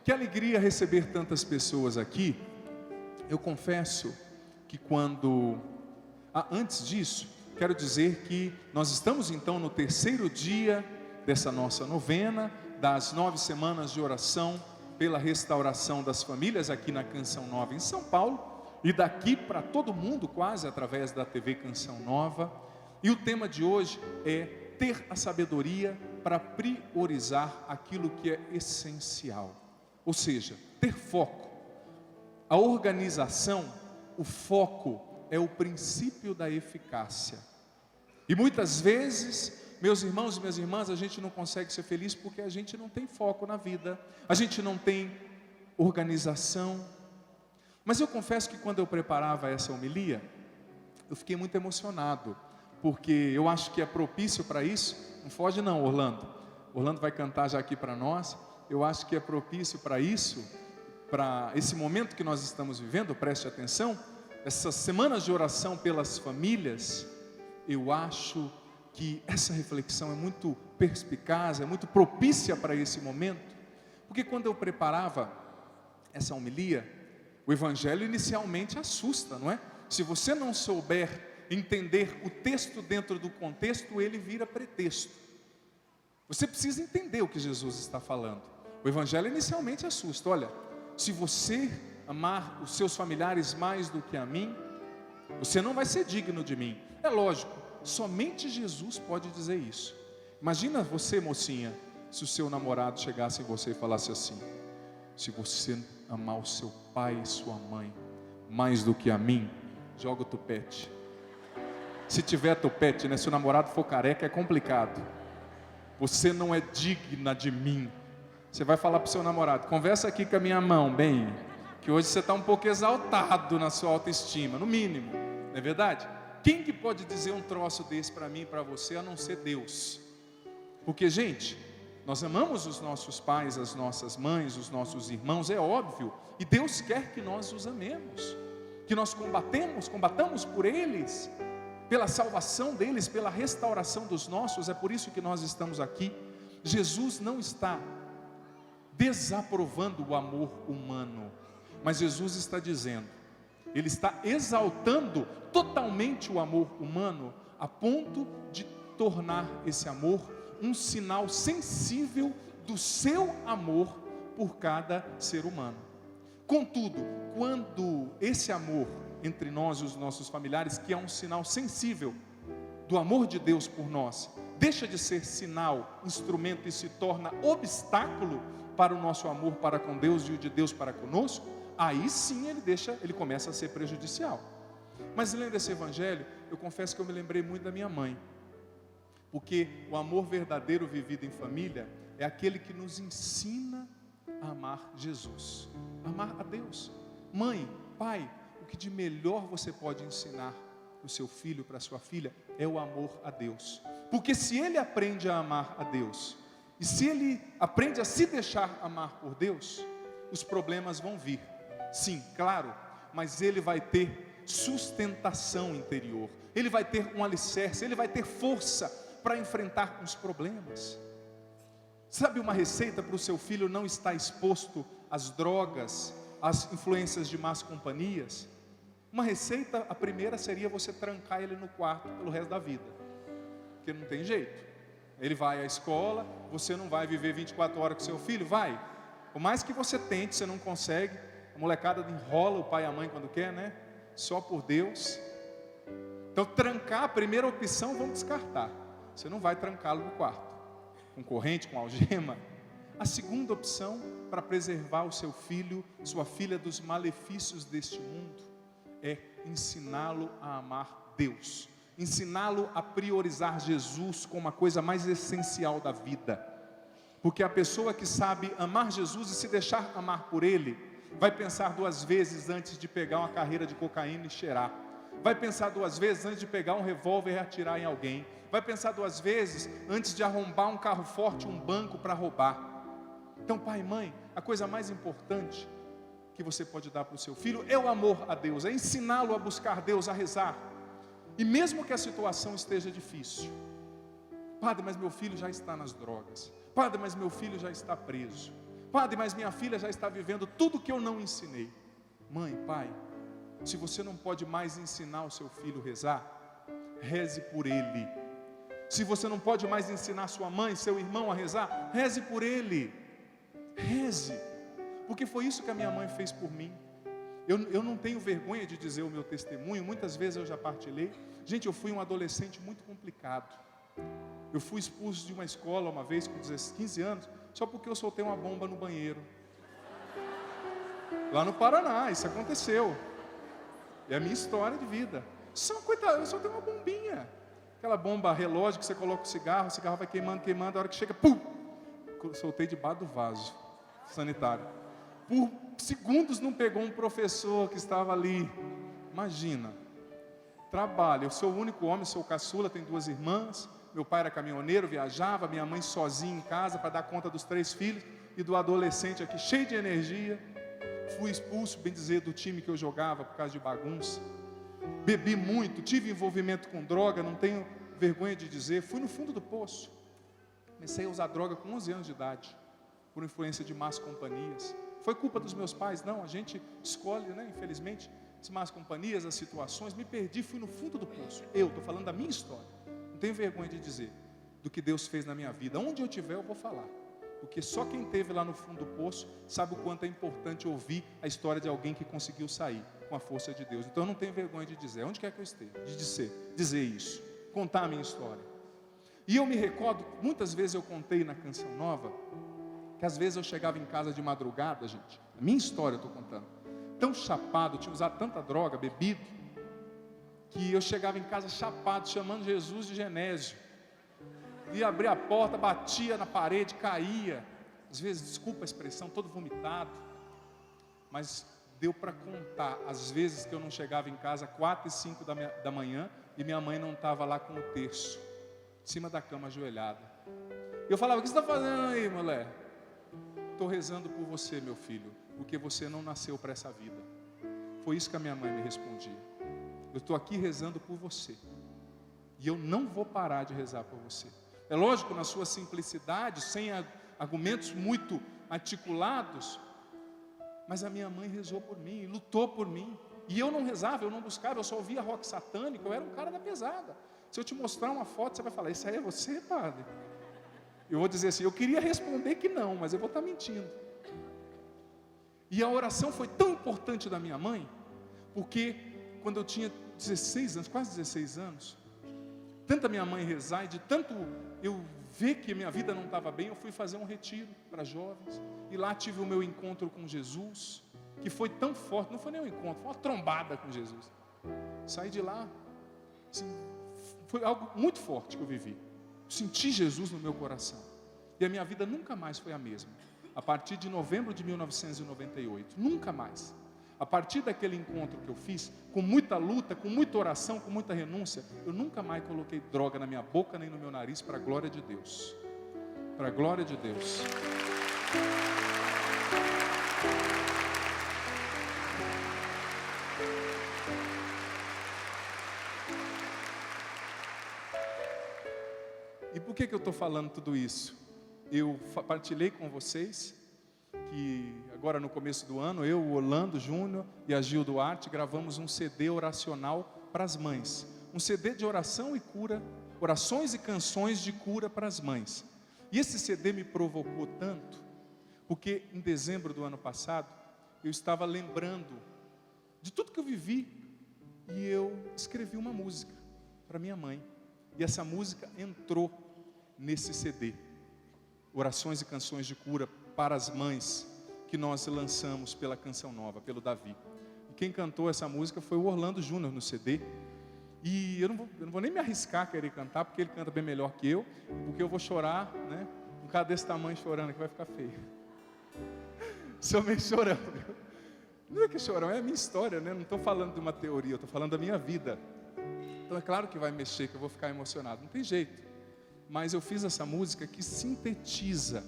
Que alegria receber tantas pessoas aqui. Eu confesso que antes disso, quero dizer que nós estamos então no terceiro dia dessa nossa novena, das 9 semanas de oração pela restauração das famílias aqui na Canção Nova em São Paulo, e daqui para todo mundo quase através da TV Canção Nova. E o tema de hoje é ter a sabedoria para priorizar aquilo que é essencial, ou seja, ter foco. A organização, o foco é o princípio da eficácia. E muitas vezes, meus irmãos e minhas irmãs, a gente não consegue ser feliz porque a gente não tem foco na vida, a gente não tem organização. Mas eu confesso que quando eu preparava essa homilia, eu fiquei muito emocionado, porque eu acho que é propício para isso. Não foge não, Orlando. Orlando vai cantar já aqui para nós. Eu acho que é propício para isso, para esse momento que nós estamos vivendo. Preste atenção, essas semanas de oração pelas famílias. Eu acho que essa reflexão é muito perspicaz, é muito propícia para esse momento, porque quando eu preparava essa homilia, o evangelho inicialmente assusta, não é? Se você não souber entender o texto dentro do contexto, ele vira pretexto. Você precisa entender o que Jesus está falando. O evangelho inicialmente assusta. Olha, se você amar os seus familiares mais do que a mim, você não vai ser digno de mim. É lógico, somente Jesus pode dizer isso. Imagina você, mocinha, se o seu namorado chegasse em você e falasse assim: se você amar o seu pai e sua mãe mais do que a mim, joga o tupete. Se tiver tupete, né? Se o namorado for careca, é complicado. Você não é digna de mim. Você vai falar para o seu namorado: conversa aqui com a minha mão, bem, que hoje você está um pouco exaltado na sua autoestima, no mínimo, não é verdade? Quem que pode dizer um troço desse para mim e para você, a não ser Deus? Porque, gente, nós amamos os nossos pais, as nossas mães, os nossos irmãos, é óbvio, e Deus quer que nós os amemos, que nós combatamos por eles, pela salvação deles, pela restauração dos nossos. É por isso que nós estamos aqui. Jesus não está desaprovando o amor humano, mas Jesus está dizendo, Ele está exaltando totalmente o amor humano, a ponto de tornar esse amor um sinal sensível do seu amor por cada ser humano. Contudo, quando esse amor entre nós e os nossos familiares, que é um sinal sensível do amor de Deus por nós, deixa de ser sinal, instrumento, e se torna obstáculo para o nosso amor para com Deus e o de Deus para conosco, aí sim ele começa a ser prejudicial. Mas lendo esse evangelho, eu confesso que eu me lembrei muito da minha mãe, porque o amor verdadeiro vivido em família é aquele que nos ensina a amar Jesus, amar a Deus. Mãe, pai, o que de melhor você pode ensinar para o seu filho, para a sua filha, é o amor a Deus. Porque se ele aprende a amar a Deus, e se ele aprende a se deixar amar por Deus, os problemas vão vir. Sim, claro, mas ele vai ter sustentação interior, ele vai ter um alicerce, ele vai ter força para enfrentar os problemas. Sabe uma receita para o seu filho não estar exposto às drogas, às influências de más companhias? Uma receita, a primeira seria você trancar ele no quarto pelo resto da vida, porque não tem jeito. Ele vai à escola, você não vai viver 24 horas com seu filho? Vai. Por mais que você tente, você não consegue. A molecada enrola o pai e a mãe quando quer, né? Só por Deus. Então trancar, a primeira opção, vamos descartar. Você não vai trancá-lo no quarto, com corrente, com algema. A segunda opção, para preservar o seu filho, sua filha dos malefícios deste mundo, é ensiná-lo a amar Deus, ensiná-lo a priorizar Jesus como a coisa mais essencial da vida. Porque a pessoa que sabe amar Jesus e se deixar amar por Ele, vai pensar 2 vezes antes de pegar uma carreira de cocaína e cheirar, vai pensar 2 vezes antes de pegar um revólver e atirar em alguém, vai pensar 2 vezes antes de arrombar um carro forte, um banco para roubar. Então, pai e mãe, a coisa mais importante que você pode dar para o seu filho é o amor a Deus, é ensiná-lo a buscar Deus, a rezar. E mesmo que a situação esteja difícil, padre, mas meu filho já está nas drogas, padre, mas meu filho já está preso, Padre, mas minha filha já está vivendo tudo que eu não ensinei. Mãe, pai, se você não pode mais ensinar o seu filho a rezar, reze por ele. Se você não pode mais ensinar sua mãe, seu irmão a rezar, reze por ele. Reze. Porque foi isso que a minha mãe fez por mim. Eu não tenho vergonha de dizer o meu testemunho, muitas vezes eu já partilhei. Gente, eu fui um adolescente muito complicado. Eu fui expulso de uma escola uma vez com 15 anos, só porque eu soltei uma bomba no banheiro. Lá no Paraná, isso aconteceu. É a minha história de vida. Coitado, eu soltei uma bombinha. Aquela bomba relógio que você coloca o cigarro vai queimando, a hora que chega, pum! Soltei debaixo do vaso sanitário. Por segundos não pegou um professor que estava ali. Imagina. Trabalho, eu sou o único homem, sou caçula, tenho 2 irmãs. Meu pai era caminhoneiro, viajava, minha mãe sozinha em casa para dar conta dos 3 filhos e do adolescente aqui cheio de energia. Fui expulso, bem dizer, do time que eu jogava por causa de bagunça. Bebi muito, tive envolvimento com droga, não tenho vergonha de dizer. Fui no fundo do poço. Comecei a usar droga com 11 anos de idade, por influência de más companhias. Foi culpa dos meus pais? Não, a gente escolhe, né, infelizmente, as más companhias, as situações. Me perdi, fui no fundo do poço. Eu estou falando da minha história. Não tenho vergonha de dizer do que Deus fez na minha vida. Onde eu estiver, eu vou falar. Porque só quem esteve lá no fundo do poço sabe o quanto é importante ouvir a história de alguém que conseguiu sair com a força de Deus. Então eu não tenho vergonha de dizer, onde quer que eu esteja, de dizer isso, contar a minha história. E eu me recordo, muitas vezes eu contei na Canção Nova, que às vezes eu chegava em casa de madrugada, gente, a minha história eu estou contando, tão chapado, tinha usado tanta droga, bebido, que eu chegava em casa chapado, chamando Jesus de Genésio. Ia abrir a porta, batia na parede, caía. Às vezes, desculpa a expressão, todo vomitado. Mas deu para contar as vezes que eu não chegava em casa 4 e 5 da manhã e minha mãe não estava lá com o terço, em cima da cama ajoelhada. E eu falava, o que você está fazendo aí, mulher? Estou rezando por você, meu filho, porque você não nasceu para essa vida. Foi isso que a minha mãe me respondia. Eu estou aqui rezando por você. E eu não vou parar de rezar por você. É lógico, na sua simplicidade, sem argumentos muito articulados, mas a minha mãe rezou por mim, lutou por mim. E eu não rezava, eu não buscava, eu só ouvia rock satânico, eu era um cara da pesada. Se eu te mostrar uma foto, você vai falar, isso aí é você, padre? Eu vou dizer assim, eu queria responder que não, mas eu vou estar mentindo. E a oração foi tão importante da minha mãe, porque quando eu tinha 16 anos, quase 16 anos, tanto a minha mãe rezar e de tanto eu ver que a minha vida não estava bem, eu fui fazer um retiro para jovens. E lá tive o meu encontro com Jesus, que foi tão forte, não foi nem um encontro, foi uma trombada com Jesus. Saí de lá, assim, foi algo muito forte que eu vivi. Senti Jesus no meu coração. E a minha vida nunca mais foi a mesma. A partir de novembro de 1998, nunca mais. A partir daquele encontro que eu fiz, com muita luta, com muita oração, com muita renúncia, eu nunca mais coloquei droga na minha boca nem no meu nariz, para a glória de Deus. Para a glória de Deus. E por que eu estou falando tudo isso? Eu partilhei com vocês que agora no começo do ano, eu, o Orlando Júnior e a Gil Duarte gravamos um CD oracional para as mães. Um CD de oração e cura, orações e canções de cura para as mães. E esse CD me provocou tanto, porque em dezembro do ano passado, eu estava lembrando de tudo que eu vivi e eu escrevi uma música para minha mãe. E essa música entrou nesse CD. Orações e canções de cura para as mães, que nós lançamos pela Canção Nova, pelo Davi. E quem cantou essa música foi o Orlando Júnior no CD. E eu não vou nem me arriscar a querer cantar, porque ele canta bem melhor que eu, porque eu vou chorar, né? Um cara desse tamanho chorando que vai ficar feio. Sou meio chorão. Não é que chorão, é a minha história, né? Não estou falando de uma teoria, eu estou falando da minha vida. Então é claro que vai mexer, que eu vou ficar emocionado, não tem jeito. Mas eu fiz essa música que sintetiza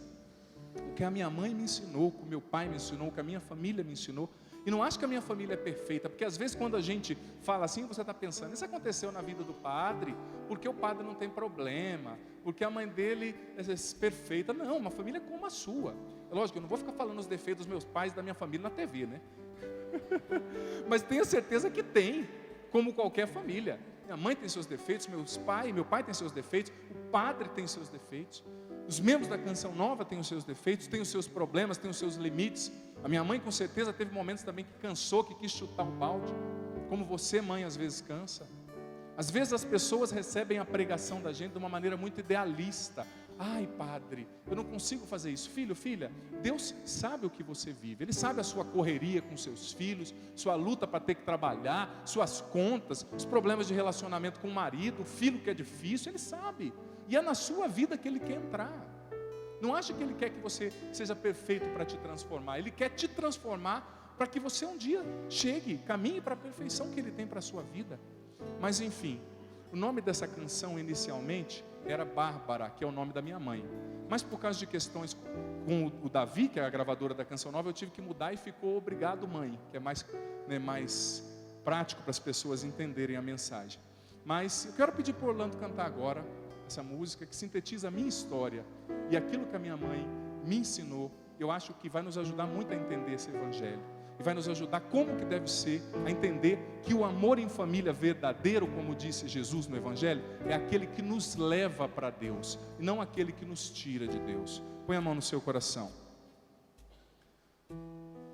o que a minha mãe me ensinou, que o meu pai me ensinou, que a minha família me ensinou. E não acho que a minha família é perfeita, porque às vezes quando a gente fala assim, você está pensando, isso aconteceu na vida do padre, porque o padre não tem problema, porque a mãe dele é perfeita. Não, uma família como a sua. É lógico, eu não vou ficar falando os defeitos dos meus pais e da minha família na TV, né? Mas tenha certeza que tem, como qualquer família. Minha mãe tem seus defeitos, meu pai tem seus defeitos, o padre tem seus defeitos, os membros da Canção Nova têm os seus defeitos, têm os seus problemas, têm os seus limites. A minha mãe com certeza teve momentos também que cansou, que quis chutar o balde, como você, mãe, às vezes cansa. Às vezes as pessoas recebem a pregação da gente de uma maneira muito idealista. Ai, padre, eu não consigo fazer isso. Filho, filha, Deus sabe o que você vive. Ele sabe a sua correria com seus filhos, sua luta para ter que trabalhar, suas contas, os problemas de relacionamento com o marido, o filho que é difícil, Ele sabe. E é na sua vida que Ele quer entrar. Não acha que Ele quer que você seja perfeito para te transformar. Ele quer te transformar para que você um dia chegue, caminhe para a perfeição que Ele tem para a sua vida. Mas enfim, o nome dessa canção inicialmente era Bárbara, que é o nome da minha mãe. Mas por causa de questões com o Davi, que é a gravadora da Canção Nova, eu tive que mudar e ficou Obrigado Mãe, que é mais prático para as pessoas entenderem a mensagem. Mas eu quero pedir para o Orlando cantar agora essa música que sintetiza a minha história e aquilo que a minha mãe me ensinou. Eu acho que vai nos ajudar muito a entender esse evangelho. E vai nos ajudar como que deve ser, a entender que o amor em família verdadeiro, como disse Jesus no Evangelho, é aquele que nos leva para Deus, e não aquele que nos tira de Deus. Põe a mão no seu coração.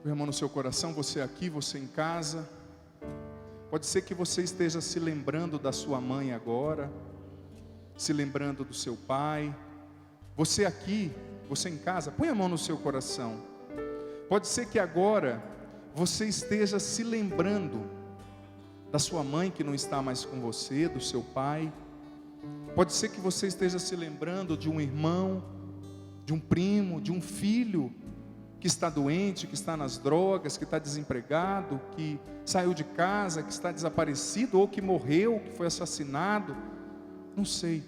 Põe a mão no seu coração, você aqui, você em casa. Pode ser que você esteja se lembrando da sua mãe agora, se lembrando do seu pai. Você aqui, você em casa, põe a mão no seu coração. Pode ser que agora você esteja se lembrando da sua mãe que não está mais com você, do seu pai. Pode ser que você esteja se lembrando de um irmão, de um primo, de um filho que está doente, que está nas drogas, que está desempregado, que saiu de casa, que está desaparecido, ou que morreu, que foi assassinado. Não sei,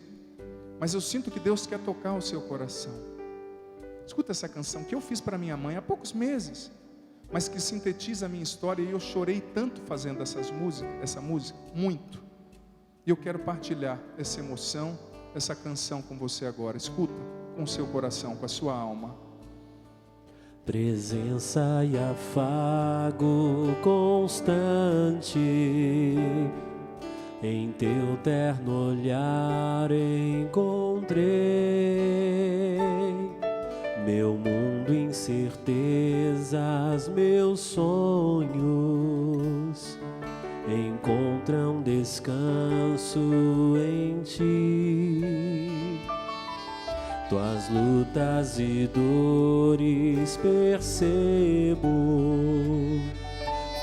mas eu sinto que Deus quer tocar o seu coração. Escuta essa canção que eu fiz para minha mãe há poucos meses, mas que sintetiza a minha história, e eu chorei tanto fazendo essa música, muito. E eu quero partilhar essa emoção, essa canção com você agora. Escuta com o seu coração, com a sua alma. Presença e afago constante, em teu terno olhar encontrei. Meu mundo, incertezas, meus sonhos encontram descanso em ti. Tuas lutas e dores percebo,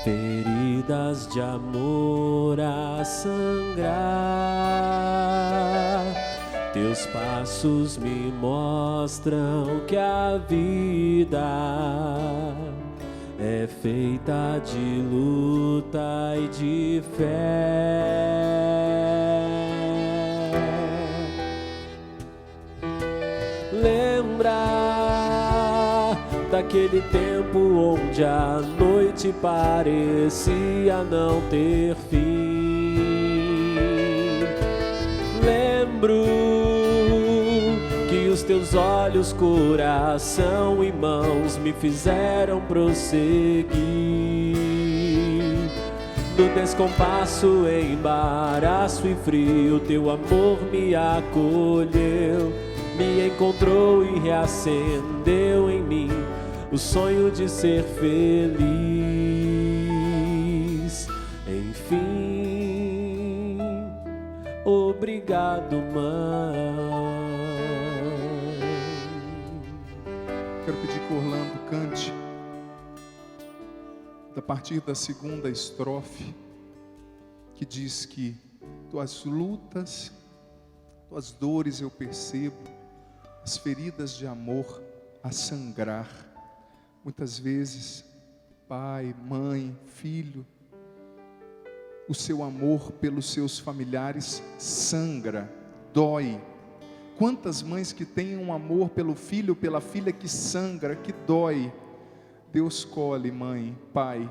feridas de amor a sangrar. Teus passos me mostram que a vida é feita de luta e de fé. Lembra daquele tempo onde a noite parecia não ter fim. Lembro que os teus olhos, coração e mãos me fizeram prosseguir. No descompasso, embaraço e frio, teu amor me acolheu, me encontrou e reacendeu em mim o sonho de ser feliz. Enfim, obrigado, mãe. Quero pedir que o Orlando cante a partir da segunda estrofe, que diz que tuas lutas, tuas dores eu percebo, as feridas de amor a sangrar. Muitas vezes, pai, mãe, filho, o seu amor pelos seus familiares sangra, dói, Quantas mães que têm um amor pelo filho, pela filha que sangra, que dói. Deus colhe, mãe, pai,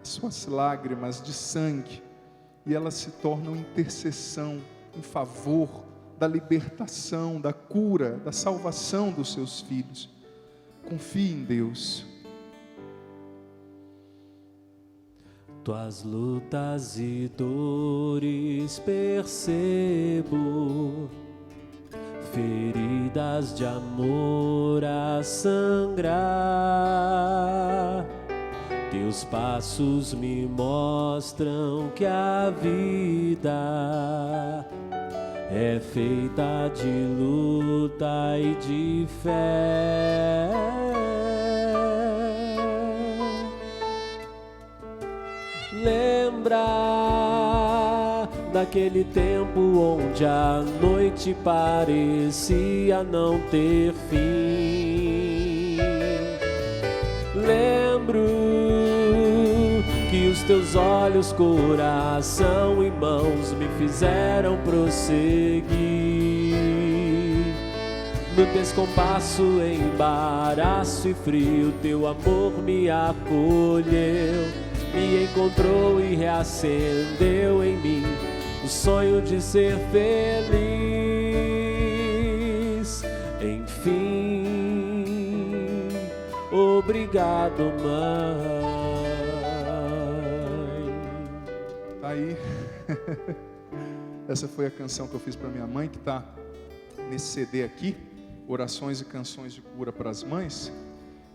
suas lágrimas de sangue, e elas se tornam intercessão em favor da libertação, da cura, da salvação dos seus filhos. Confie em Deus. Tuas lutas e dores percebo, feridas de amor a sangrar. Teus passos me mostram que a vida é feita de luta e de fé. Lembra daquele tempo onde a noite parecia não ter fim. Lembro que os teus olhos, coração e mãos me fizeram prosseguir. No descompasso, embaraço e frio, teu amor me acolheu, me encontrou e reacendeu em mim o sonho de ser feliz. Enfim, obrigado, mãe. Tá aí. Essa foi a canção que eu fiz para minha mãe, que está nesse CD aqui, Orações e Canções de Cura para as Mães,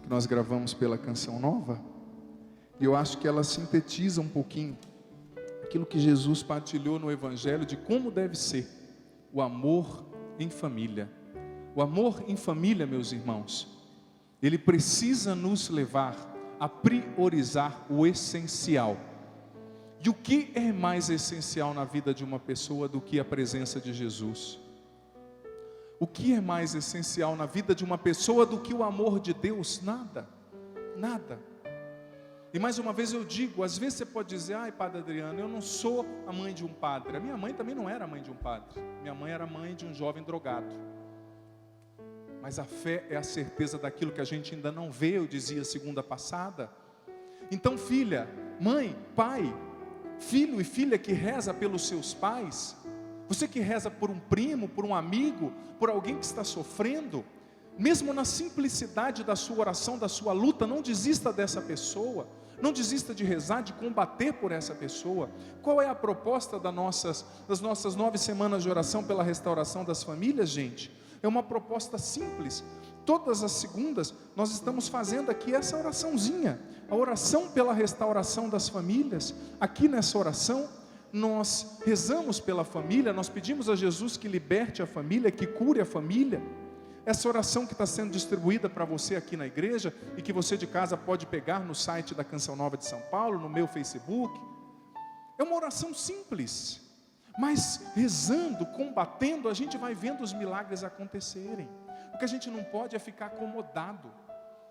que nós gravamos pela Canção Nova. E eu acho que ela sintetiza um pouquinho aquilo que Jesus partilhou no Evangelho de como deve ser o amor em família. O amor em família, meus irmãos, ele precisa nos levar a priorizar o essencial. E o que é mais essencial na vida de uma pessoa do que a presença de Jesus? O que é mais essencial na vida de uma pessoa do que o amor de Deus? Nada, nada. E mais uma vez eu digo, às vezes você pode dizer: ai, Padre Adriano, eu não sou a mãe de um padre. A minha mãe também não era mãe de um padre. Minha mãe era mãe de um jovem drogado. Mas a fé é a certeza daquilo que a gente ainda não vê, eu dizia segunda passada. Então, filha, mãe, pai, filho e filha que reza pelos seus pais, você que reza por um primo, por um amigo, por alguém que está sofrendo, mesmo na simplicidade da sua oração, da sua luta, não desista dessa pessoa. Não desista de rezar, de combater por essa pessoa. Qual é a proposta das nossas 9 semanas de oração pela restauração das famílias, gente? É uma proposta simples. Todas as segundas nós estamos fazendo aqui essa oraçãozinha, a oração pela restauração das famílias. Aqui nessa oração nós rezamos pela família, nós pedimos a Jesus que liberte a família, que cure a família. Essa oração que está sendo distribuída para você aqui na igreja e que você de casa pode pegar no site da Canção Nova de São Paulo, no meu Facebook, é uma oração simples, mas rezando, combatendo, a gente vai vendo os milagres acontecerem. O que a gente não pode é ficar acomodado,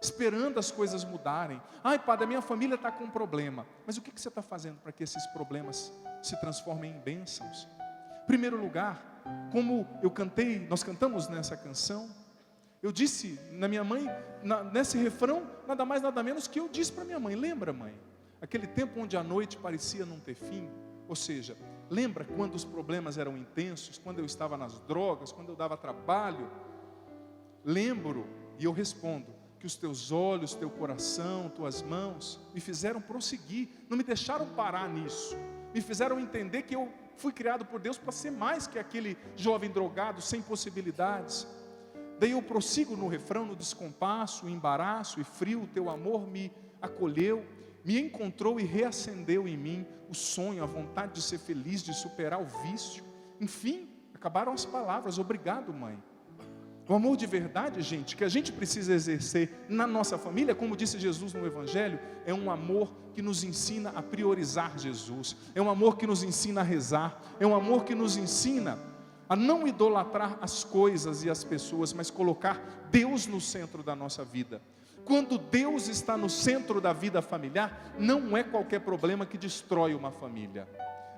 esperando as coisas mudarem. Ai, Padre, a minha família está com um problema. Mas o que você está fazendo para que esses problemas se transformem em bênçãos? Em primeiro lugar, como nós cantamos nessa canção, eu disse na minha mãe, nesse refrão, nada mais nada menos que eu disse para minha mãe: lembra, mãe, aquele tempo onde a noite parecia não ter fim? Ou seja, lembra quando os problemas eram intensos, quando eu estava nas drogas, quando eu dava trabalho? Lembro, e eu respondo, que os teus olhos, teu coração, tuas mãos me fizeram prosseguir, não me deixaram parar nisso, me fizeram entender que eu fui criado por Deus para ser mais que aquele jovem drogado, sem possibilidades. Daí eu prossigo no refrão, no descompasso, embaraço e frio, teu amor me acolheu, me encontrou e reacendeu em mim o sonho, a vontade de ser feliz, de superar o vício. Enfim, acabaram as palavras. Obrigado, mãe. O amor de verdade, gente, que a gente precisa exercer na nossa família, como disse Jesus no Evangelho, é um amor que nos ensina a priorizar Jesus, é um amor que nos ensina a rezar, é um amor que nos ensina a não idolatrar as coisas e as pessoas, mas colocar Deus no centro da nossa vida. Quando Deus está no centro da vida familiar, não é qualquer problema que destrói uma família.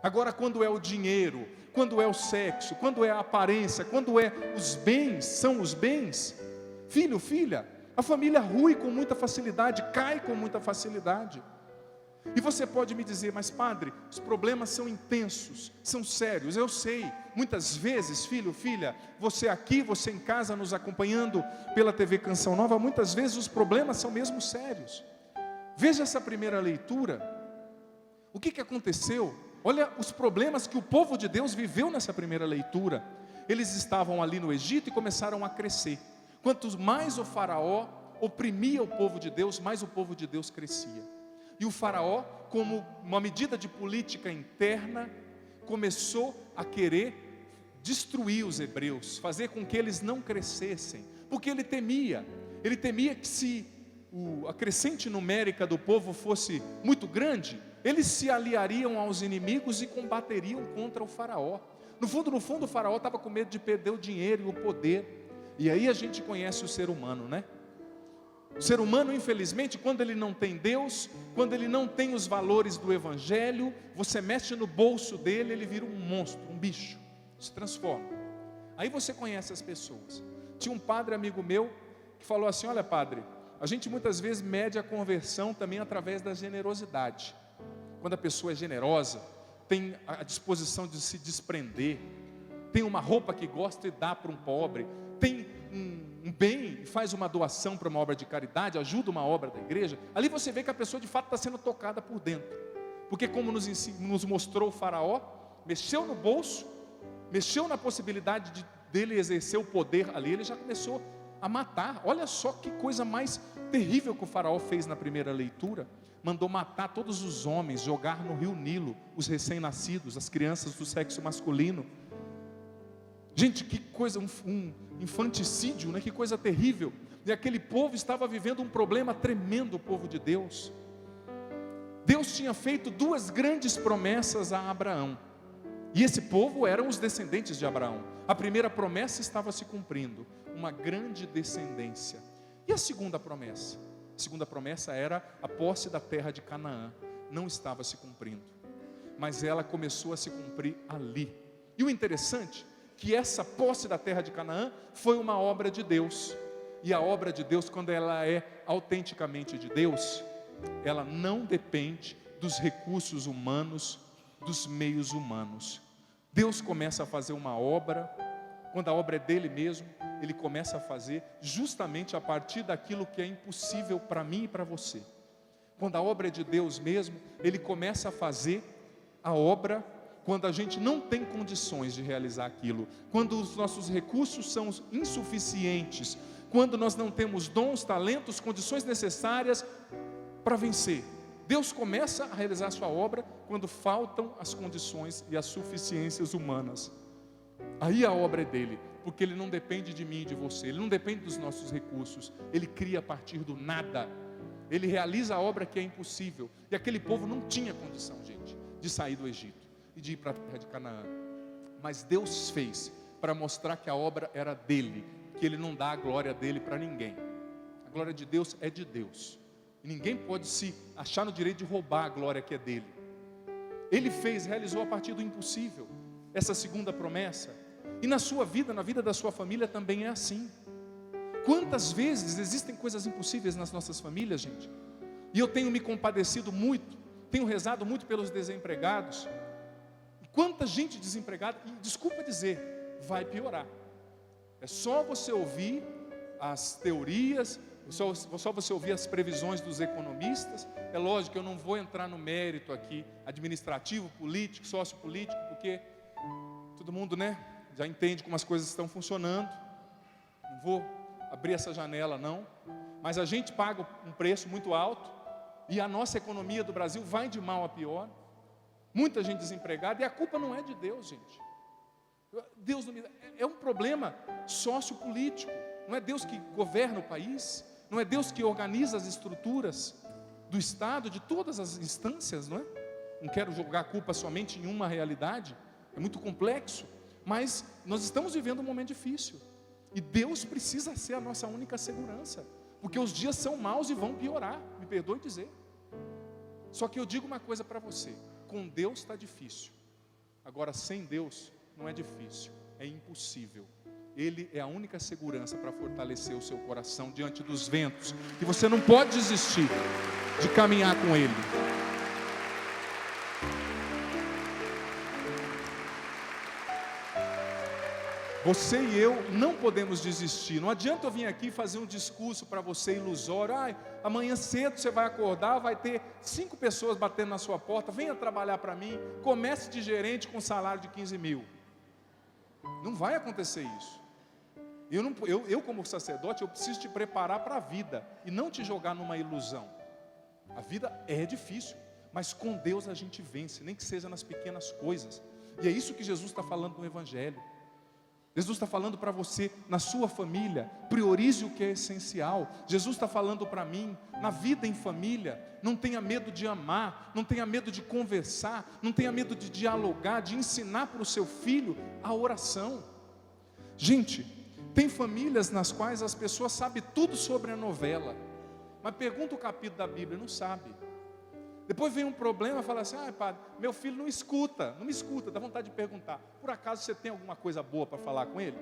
Agora, quando é o dinheiro, quando é o sexo, quando é a aparência, quando é os bens, são os bens, filho, filha, a família rui com muita facilidade, cai com muita facilidade. E você pode me dizer, mas padre, os problemas são intensos, são sérios, eu sei. Muitas vezes, filho, filha, você aqui, você em casa nos acompanhando pela TV Canção Nova, muitas vezes os problemas são mesmo sérios. Veja essa primeira leitura, o que aconteceu? Olha os problemas que o povo de Deus viveu nessa primeira leitura. Eles estavam ali no Egito e começaram a crescer. Quanto mais o faraó oprimia o povo de Deus, mais o povo de Deus crescia. E o faraó, como uma medida de política interna, começou a querer destruir os hebreus, fazer com que eles não crescessem, porque ele temia que se a crescente numérica do povo fosse muito grande, eles se aliariam aos inimigos e combateriam contra o faraó. No fundo, o faraó estava com medo de perder o dinheiro e o poder. E aí a gente conhece o ser humano, né? O ser humano, infelizmente, quando ele não tem Deus, quando ele não tem os valores do Evangelho, você mexe no bolso dele, ele vira um monstro, um bicho, se transforma. Aí você conhece as pessoas. Tinha um padre amigo meu que falou assim: olha padre, a gente muitas vezes mede a conversão também através da generosidade. Quando a pessoa é generosa, tem a disposição de se desprender, tem uma roupa que gosta e dá para um pobre, tem um bem e faz uma doação para uma obra de caridade, ajuda uma obra da igreja, ali você vê que a pessoa de fato está sendo tocada por dentro. Porque como nos mostrou o faraó, mexeu no bolso, mexeu na possibilidade dele exercer o poder ali, ele já começou a matar. Olha só que coisa mais terrível que o faraó fez na primeira leitura. Mandou matar todos os homens, jogar no rio Nilo os recém-nascidos, as crianças do sexo masculino. Gente, que coisa, um infanticídio, né? Que coisa terrível. E aquele povo estava vivendo um problema tremendo, o povo de Deus. Deus tinha feito 2 grandes promessas a Abraão. E esse povo eram os descendentes de Abraão. A primeira promessa estava se cumprindo, uma grande descendência. E a segunda promessa? A segunda promessa era a posse da terra de Canaã. Não estava se cumprindo, mas ela começou a se cumprir ali. E o interessante que essa posse da terra de Canaã foi uma obra de Deus. E a obra de Deus, quando ela é autenticamente de Deus, ela não depende dos recursos humanos, dos meios humanos. Deus começa a fazer uma obra, quando a obra é dele mesmo, ele começa a fazer justamente a partir daquilo que é impossível para mim e para você. Quando a obra é de Deus mesmo, ele começa a fazer a obra quando a gente não tem condições de realizar aquilo, quando os nossos recursos são insuficientes, quando nós não temos dons, talentos, condições necessárias para vencer. Deus começa a realizar a sua obra quando faltam as condições e as suficiências humanas. Aí a obra é dele, porque ele não depende de mim e de você, ele não depende dos nossos recursos, ele cria a partir do nada, ele realiza a obra que é impossível. E aquele povo não tinha condição, gente, de sair do Egito e de ir para a terra de Canaã, mas Deus fez para mostrar que a obra era dele, que ele não dá a glória dele para ninguém. A glória de Deus é de Deus, e ninguém pode se achar no direito de roubar a glória que é dele. Ele fez, realizou a partir do impossível, essa segunda promessa. E na sua vida, na vida da sua família também é assim. Quantas vezes existem coisas impossíveis nas nossas famílias, gente? E eu tenho me compadecido muito, tenho rezado muito pelos desempregados. Quanta gente desempregada, e desculpa dizer, vai piorar. É só você ouvir as teorias, só você ouvir as previsões dos economistas. É lógico que eu não vou entrar no mérito aqui, administrativo, político, sociopolítico, porque todo mundo, né, já entende como as coisas estão funcionando. Não vou abrir essa janela não, mas a gente paga um preço muito alto, e a nossa economia do Brasil vai de mal a pior. Muita gente desempregada, e a culpa não é de Deus, gente. Deus não é um problema sociopolítico. Não é Deus que governa o país, não é Deus que organiza as estruturas do Estado, de todas as instâncias, não é? Não quero jogar a culpa somente em uma realidade, é muito complexo, mas nós estamos vivendo um momento difícil, e Deus precisa ser a nossa única segurança, porque os dias são maus e vão piorar, me perdoe dizer. Só que eu digo uma coisa para você: com Deus está difícil, Agora, sem Deus, não é difícil, é impossível. Ele é a única segurança para fortalecer o seu coração diante dos ventos, que você não pode desistir de caminhar com Ele. Você e eu não podemos desistir. Não adianta eu vir aqui fazer um discurso para você ilusório. Amanhã cedo você vai acordar, vai ter 5 pessoas batendo na sua porta. Venha trabalhar para mim. Comece de gerente com salário de 15 mil. Não vai acontecer isso. Eu como sacerdote, eu preciso te preparar para a vida e não te jogar numa ilusão. A vida é difícil, mas com Deus a gente vence, nem que seja nas pequenas coisas. E é isso que Jesus está falando no Evangelho. Jesus está falando para você, na sua família, priorize o que é essencial. Jesus está falando para mim, na vida em família, não tenha medo de amar, não tenha medo de conversar, não tenha medo de dialogar, de ensinar para o seu filho a oração. Gente, tem famílias nas quais as pessoas sabem tudo sobre a novela, mas pergunta o capítulo da Bíblia, não sabe. Depois vem um problema, fala assim, padre, meu filho não me escuta, dá vontade de perguntar, por acaso você tem alguma coisa boa para falar com ele?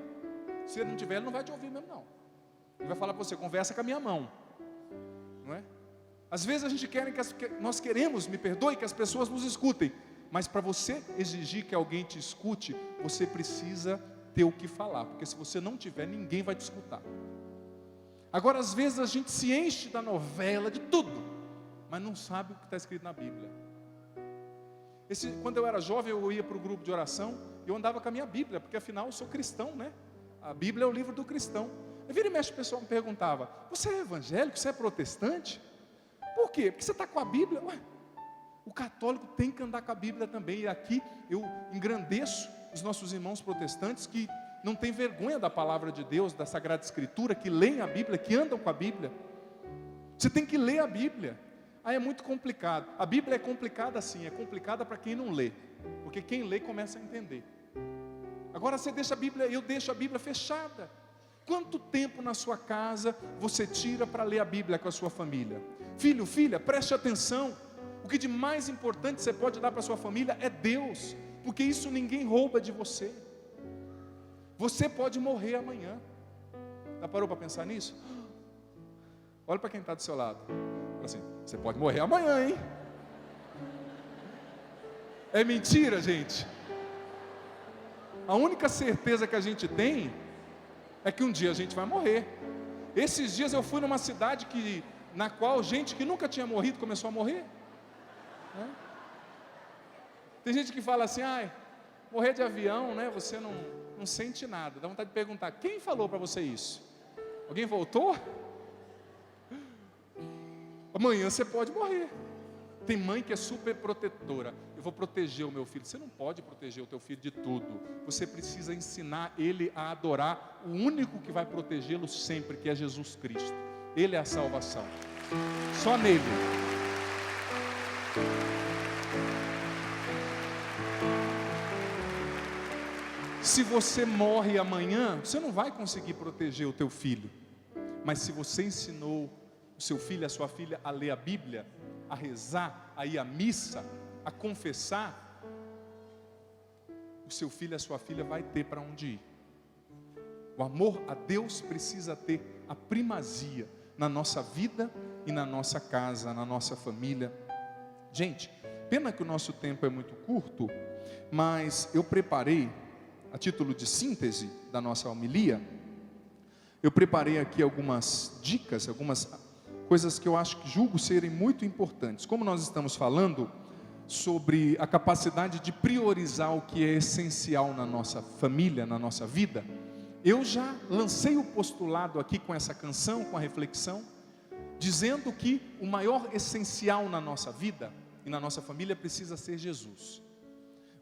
Se ele não tiver, ele não vai te ouvir mesmo não. Ele vai falar para você, conversa com a minha mão, não é? Às vezes a gente quer nós queremos, me perdoe, que as pessoas nos escutem, mas para você exigir que alguém te escute, você precisa ter o que falar, porque se você não tiver, ninguém vai te escutar. Agora, às vezes a gente se enche da novela, de tudo, mas não sabe o que está escrito na Bíblia. Quando eu era jovem, eu ia para o grupo de oração, e eu andava com a minha Bíblia, porque afinal eu sou cristão, né? A Bíblia é o livro do cristão. Eu vira e mexe, o pessoal me perguntava, você é evangélico, você é protestante? Por quê? Porque você está com a Bíblia? O católico tem que andar com a Bíblia também, e aqui eu engrandeço os nossos irmãos protestantes, que não têm vergonha da palavra de Deus, da Sagrada Escritura, que leem a Bíblia, que andam com a Bíblia. Você tem que ler a Bíblia. É muito complicado. A Bíblia é complicada assim, é complicada para quem não lê, porque quem lê começa a entender. Agora você deixa a Bíblia, eu deixo a Bíblia fechada. Quanto tempo na sua casa você tira para ler a Bíblia com a sua família? Filho, filha, preste atenção. O que de mais importante você pode dar para a sua família é Deus, porque isso ninguém rouba de você. Você pode morrer amanhã. Já parou para pensar nisso? Olha para quem está do seu lado. Fala assim, você pode morrer amanhã, hein? É mentira, gente. A única certeza que a gente tem é que um dia a gente vai morrer. Esses dias eu fui numa cidade na qual gente que nunca tinha morrido começou a morrer. Tem gente que fala assim, morrer de avião, né? Você não sente nada. Dá vontade de perguntar, quem falou para você isso? Alguém voltou? Amanhã você pode morrer. Tem mãe que é super protetora. Eu vou proteger o meu filho. Você não pode proteger o teu filho de tudo. Você precisa ensinar ele a adorar o único que vai protegê-lo sempre, que é Jesus Cristo. Ele é a salvação. Só nele. Se você morre amanhã, você não vai conseguir proteger o teu filho. Mas se você ensinou o seu filho, a sua filha a ler a Bíblia, a rezar, a ir à missa, a confessar, o seu filho, a sua filha vai ter para onde ir. O amor a Deus precisa ter a primazia na nossa vida e na nossa casa, na nossa família. Gente, pena que o nosso tempo é muito curto, mas eu preparei, a título de síntese da nossa homilia, eu preparei aqui algumas dicas, algumas coisas que eu acho que julgo serem muito importantes. Como nós estamos falando sobre a capacidade de priorizar o que é essencial na nossa família, na nossa vida, eu já lancei o postulado aqui com essa canção, com a reflexão, dizendo que o maior essencial na nossa vida e na nossa família precisa ser Jesus.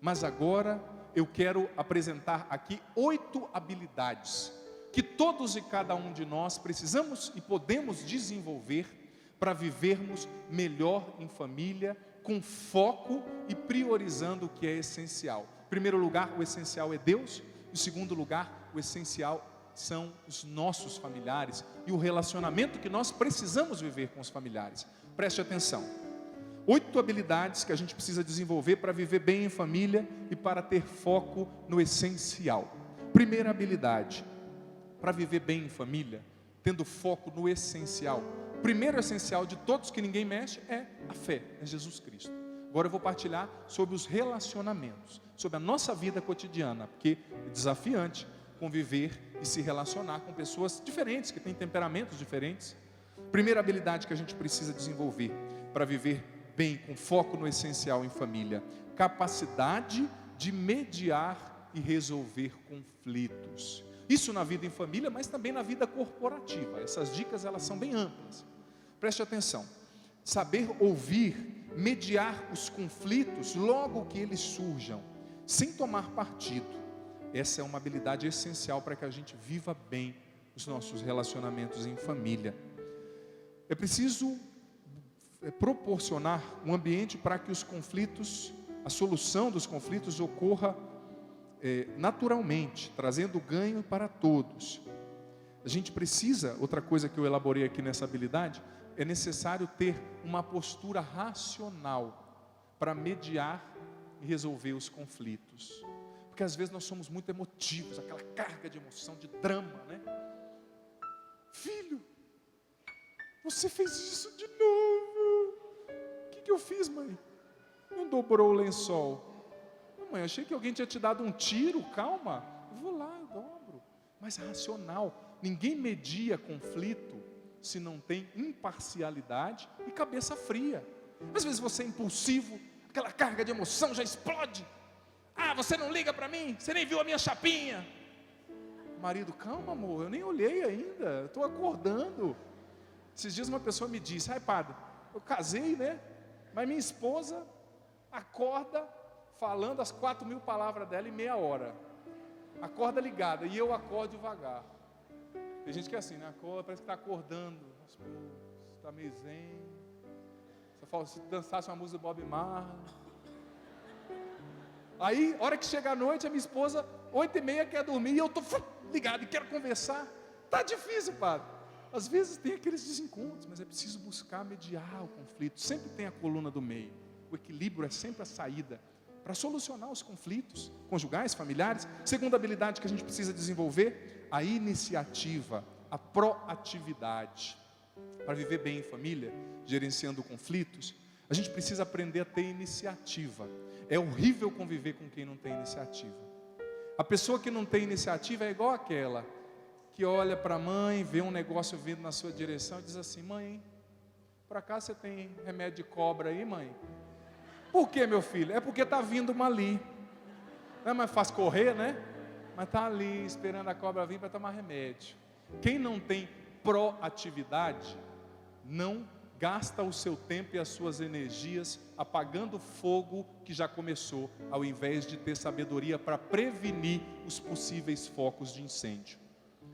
Mas agora eu quero apresentar aqui 8 habilidades que todos e cada um de nós precisamos e podemos desenvolver para vivermos melhor em família, com foco e priorizando o que é essencial. Em primeiro lugar, o essencial é Deus. Em segundo lugar, o essencial são os nossos familiares e o relacionamento que nós precisamos viver com os familiares. Preste atenção. 8 habilidades que a gente precisa desenvolver para viver bem em família e para ter foco no essencial. Primeira habilidade, para viver bem em família, tendo foco no essencial. Primeiro essencial de todos que ninguém mexe é a fé, é Jesus Cristo. Agora eu vou partilhar sobre os relacionamentos, sobre a nossa vida cotidiana, porque é desafiante conviver e se relacionar com pessoas diferentes, que têm temperamentos diferentes. Primeira habilidade que a gente precisa desenvolver para viver bem, com foco no essencial em família: capacidade de mediar e resolver conflitos. Isso na vida em família, mas também na vida corporativa. Essas dicas, elas são bem amplas. Preste atenção. Saber ouvir, mediar os conflitos logo que eles surjam, sem tomar partido. Essa é uma habilidade essencial para que a gente viva bem os nossos relacionamentos em família. É preciso proporcionar um ambiente para que os conflitos, a solução dos conflitos ocorra naturalmente, trazendo ganho para todos. A gente precisa, outra coisa que eu elaborei aqui nessa habilidade, é necessário ter uma postura racional para mediar e resolver os conflitos. Porque às vezes nós somos muito emotivos, aquela carga de emoção, de drama, né? Filho, você fez isso de novo. O que eu fiz, mãe? Não dobrou o lençol. Mãe, achei que alguém tinha te dado um tiro. Calma, eu vou lá, eu dobro. Mas racional. Ninguém media conflito se não tem imparcialidade e cabeça fria. Às vezes você é impulsivo, aquela carga de emoção já explode. Ah, você não liga para mim? Você nem viu a minha chapinha. Marido, calma, amor, eu nem olhei ainda, estou acordando. Esses dias uma pessoa me disse: ai, padre, eu casei, né? Mas minha esposa acorda falando as 4.000 palavras dela em meia hora. Acorda ligada, e eu acordo devagar. Tem gente que é assim, né? Acorda, parece que está acordando. Está meio zen. Você fala, se dançasse uma música do Bob Marley. Aí, hora que chega a noite, a minha esposa, 8h30, quer dormir, e eu estou ligado e quero conversar. Está difícil, padre. Às vezes tem aqueles desencontros, mas é preciso buscar mediar o conflito. Sempre tem a coluna do meio. O equilíbrio é sempre a saída para solucionar os conflitos conjugais, familiares. Segunda habilidade que a gente precisa desenvolver: a iniciativa, a proatividade. Para viver bem em família, gerenciando conflitos, a gente precisa aprender a ter iniciativa. É horrível conviver com quem não tem iniciativa. A pessoa que não tem iniciativa é igual aquela que olha para a mãe, vê um negócio vindo na sua direção e diz assim: mãe, por acaso você tem remédio de cobra aí, mãe? Por que, meu filho? É porque está vindo uma ali. Não é mais fácil correr, né? Mas está ali esperando a cobra vir para tomar remédio. Quem não tem proatividade não gasta o seu tempo e as suas energias apagando o fogo que já começou, ao invés de ter sabedoria para prevenir os possíveis focos de incêndio.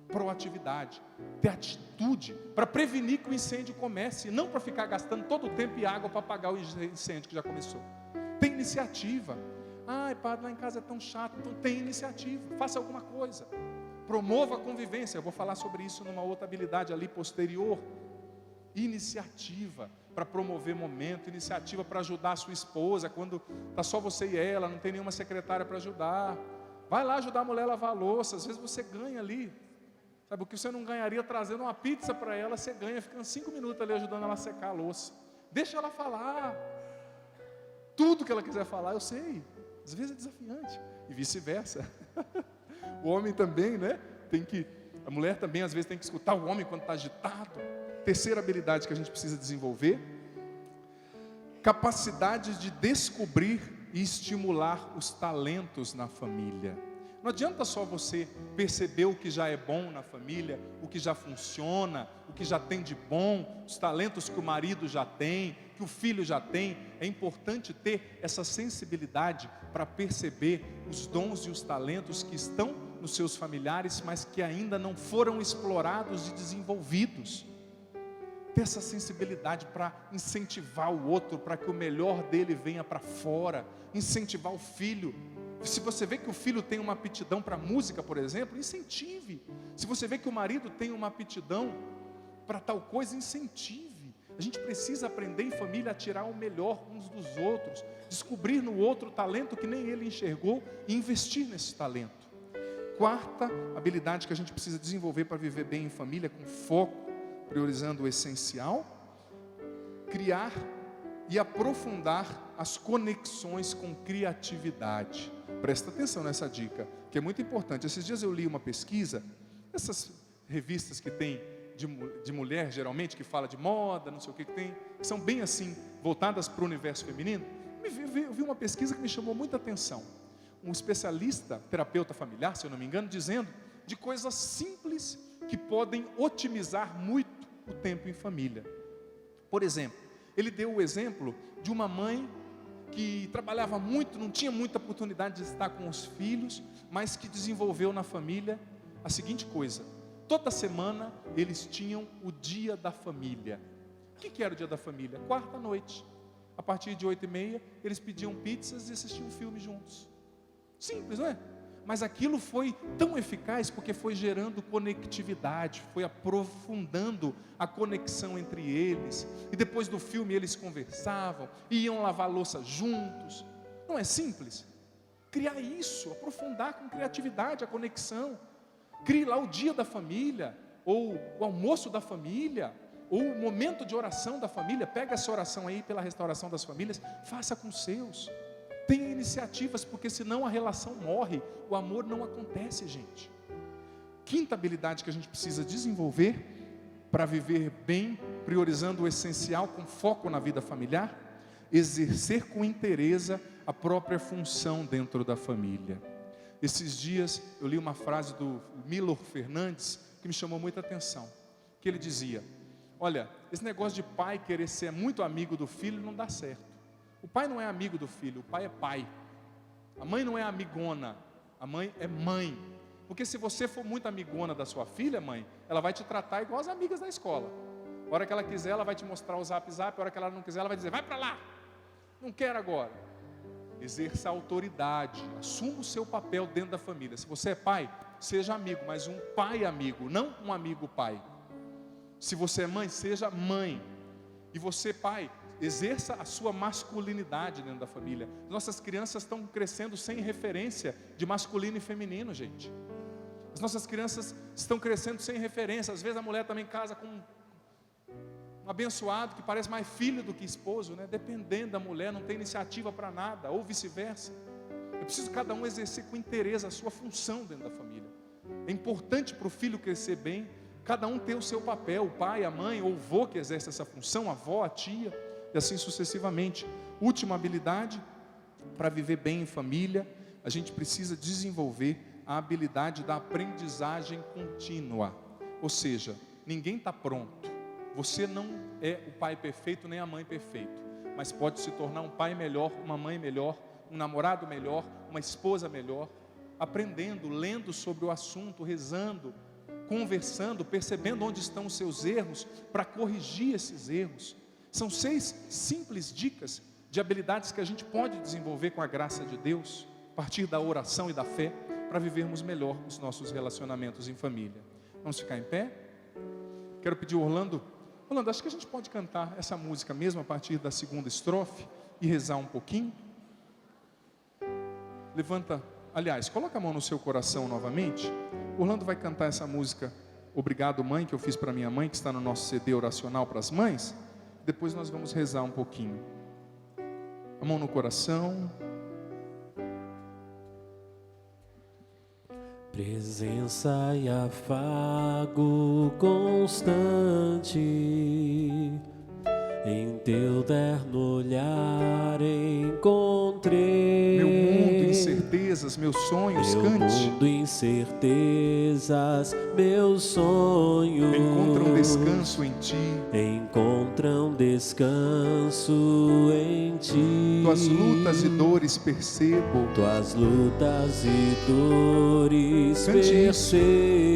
Proatividade, ter atitude para prevenir que o incêndio comece, não para ficar gastando todo o tempo e água para apagar o incêndio que já começou. Tem iniciativa. Ai, padre, lá em casa é tão chato. Então tem iniciativa, faça alguma coisa, promova a convivência. Eu vou falar sobre isso numa outra habilidade ali posterior. Iniciativa para promover momento, iniciativa para ajudar a sua esposa quando está só você e ela, não tem nenhuma secretária para ajudar. Vai lá ajudar a mulher a lavar a louça. Às vezes você ganha ali, sabe, o que você não ganharia trazendo uma pizza para ela, você ganha ficando 5 minutos ali ajudando ela a secar a louça. Deixa ela falar tudo que ela quiser falar, eu sei. Às vezes é desafiante e vice-versa. O homem também, né? A mulher também às vezes tem que escutar o homem quando está agitado. Terceira habilidade que a gente precisa desenvolver: capacidade de descobrir e estimular os talentos na família. Não adianta só você perceber o que já é bom na família, o que já funciona, o que já tem de bom, os talentos que o marido já tem, que o filho já tem. É importante ter essa sensibilidade para perceber os dons e os talentos que estão nos seus familiares, mas que ainda não foram explorados e desenvolvidos. Ter essa sensibilidade para incentivar o outro, para que o melhor dele venha para fora, incentivar o filho. Se você vê que o filho tem uma aptidão para música, por exemplo, incentive. Se você vê que o marido tem uma aptidão para tal coisa, incentive. A gente precisa aprender em família a tirar o melhor uns dos outros, descobrir no outro talento que nem ele enxergou e investir nesse talento. Quarta habilidade que a gente precisa desenvolver para viver bem em família, com foco, priorizando o essencial: criar e aprofundar as conexões com criatividade. Presta atenção nessa dica, que é muito importante. Esses dias eu li uma pesquisa, essas revistas que tem de mulher, geralmente, que fala de moda, não sei o que tem, que são bem assim, voltadas para o universo feminino. Eu vi uma pesquisa que me chamou muita atenção. Um especialista, terapeuta familiar, se eu não me engano, dizendo de coisas simples que podem otimizar muito o tempo em família. Por exemplo, ele deu o exemplo de uma mãe que trabalhava muito, não tinha muita oportunidade de estar com os filhos, mas que desenvolveu na família a seguinte coisa: toda semana eles tinham o dia da família. O que era o dia da família? Quarta noite, a partir de 8h30, eles pediam pizzas e assistiam um filme juntos. Simples, não é? Mas aquilo foi tão eficaz porque foi gerando conectividade, foi aprofundando a conexão entre eles. E depois do filme eles conversavam, iam lavar louça juntos. Não é simples? Criar isso, aprofundar com criatividade a conexão. Crie lá o dia da família, ou o almoço da família, ou o momento de oração da família. Pega essa oração aí pela restauração das famílias, faça com os seus. Tenha iniciativas, porque senão a relação morre, o amor não acontece, gente. Quinta habilidade que a gente precisa desenvolver para viver bem, priorizando o essencial com foco na vida familiar: exercer com inteireza a própria função dentro da família. Esses dias eu li uma frase do Milor Fernandes que me chamou muita atenção, que ele dizia: olha, esse negócio de pai querer ser muito amigo do filho não dá certo. O pai não é amigo do filho, o pai é pai. A mãe não é amigona, a mãe é mãe. Porque se você for muito amigona da sua filha, mãe, ela vai te tratar igual as amigas da escola. A hora que ela quiser, ela vai te mostrar o zap, a hora que ela não quiser, ela vai dizer: vai para lá, não quero agora. Exerça a autoridade, assuma o seu papel dentro da família. Se você é pai, seja amigo, mas um pai amigo, não um amigo pai. Se você é mãe, seja mãe. E você, pai, exerça a sua masculinidade dentro da família. Nossas crianças estão crescendo sem referência de masculino e feminino, gente. As nossas crianças estão crescendo sem referência. Às vezes a mulher também casa com um abençoado que parece mais filho do que esposo, né? Dependendo da mulher, não tem iniciativa para nada, ou vice-versa. É preciso cada um exercer com interesse a sua função dentro da família. É importante para o filho crescer bem, cada um ter o seu papel, o pai, a mãe, ou o vô que exerce essa função, a avó, a tia, e assim sucessivamente. Última habilidade para viver bem em família: a gente precisa desenvolver a habilidade da aprendizagem contínua. Ou seja, ninguém está pronto. Você não é o pai perfeito nem a mãe perfeita, mas pode se tornar um pai melhor, uma mãe melhor, um namorado melhor, uma esposa melhor, aprendendo, lendo sobre o assunto, rezando, conversando, percebendo onde estão os seus erros, para corrigir esses erros. São 6 simples dicas de habilidades que a gente pode desenvolver com a graça de Deus, a partir da oração e da fé, para vivermos melhor os nossos relacionamentos em família. Vamos ficar em pé? Quero pedir ao Orlando, acho que a gente pode cantar essa música mesmo a partir da segunda estrofe e rezar um pouquinho. Levanta, aliás, coloca a mão no seu coração novamente. Orlando vai cantar essa música Obrigado Mãe, que eu fiz para minha mãe, que está no nosso CD oracional para as mães. Depois nós vamos rezar um pouquinho. A mão no coração. Presença e afago constante, em teu terno olhar encontrei. Meu mundo, incertezas, meus sonhos, meu cante. Meu mundo, incertezas, meus sonhos encontram descanso em ti. Encontram descanso em ti. Tuas lutas e dores percebo. Tuas lutas e dores cante percebo. Isso.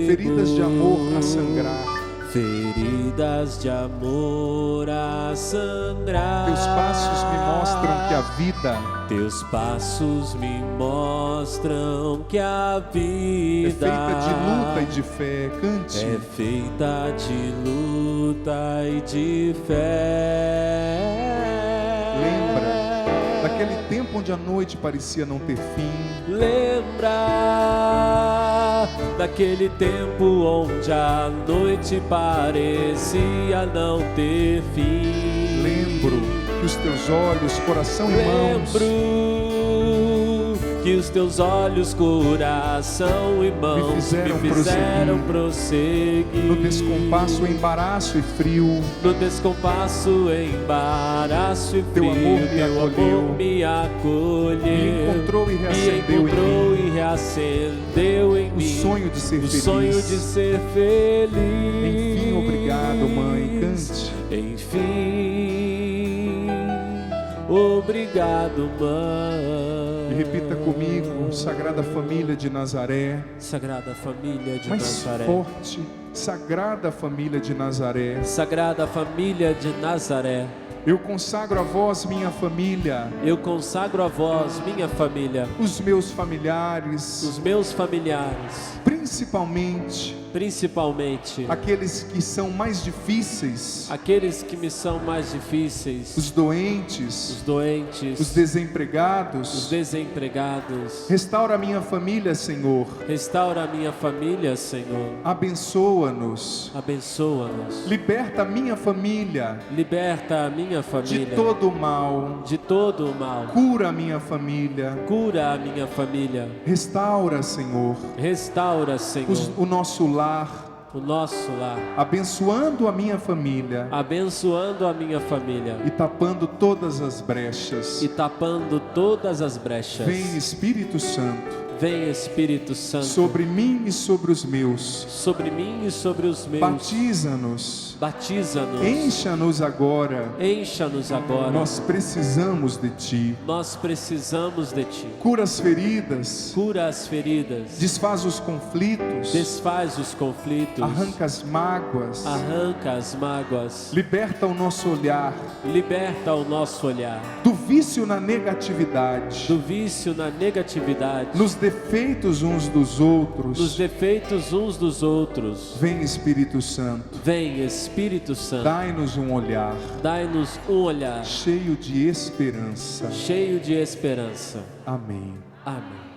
Feridas de amor a sangrar. feridas de amor a sangrar. Teus passos me mostram que a vida Teus passos me mostram que a vida é feita de luta e de fé. Cante. é feita de luta e de fé. Lembra daquele tempo onde a noite parecia não ter fim. Lembra daquele tempo onde a noite parecia não ter fim. Lembro que os teus olhos, coração e mãos Lembro que os teus olhos, coração e mãos me fizeram prosseguir no descompasso, embaraço e frio. No descompasso, embaraço e Teu frio, amor me acolheu, me encontrou e reacendeu em mim o sonho de ser o feliz. sonho de ser feliz. Enfim, obrigado, mãe. Cante. Enfim, obrigado, mãe. E repita comigo: Sagrada Família de Nazaré. Sagrada Família de Mais Nazaré. forte: Sagrada Família de Nazaré. Sagrada Família de Nazaré. Eu consagro a vós, minha família, Eu consagro a vós, minha família, os meus familiares, os meus familiares, principalmente aqueles que são mais difíceis, aqueles que me são mais difíceis, os doentes, os doentes, os desempregados. os desempregados. Restaura a minha família, Senhor. Restaura a minha família, Senhor. Abençoa-nos. Abençoa-nos. Liberta a minha família Liberta a minha de família todo o mal. de todo o mal. Cura a minha família. Cura a minha família. Restaura, Senhor, Restaura, Senhor, o nosso lar. o nosso lar. Abençoando a minha família Abençoando a minha família e tapando todas as brechas. e tapando todas as brechas. Vem, Espírito Santo, Vem, Espírito Santo, sobre mim e sobre os meus. sobre mim e sobre os meus. Batiza-nos, Batiza-nos. encha-nos agora. Encha-nos agora. Nós precisamos de Ti. Nós precisamos de Ti. Cura as feridas, Cura as feridas. desfaz os conflitos, Desfaz os conflitos. arranca as mágoas, Arranca as mágoas. liberta o nosso olhar Liberta o nosso olhar do vício na negatividade, do vício na negatividade, nos defeitos uns dos outros. dos defeitos uns dos outros. Vem, Espírito Santo, Vem, Espírito Santo, dai-nos um olhar dai-nos um olhar cheio de esperança. cheio de esperança. Amém. Amém.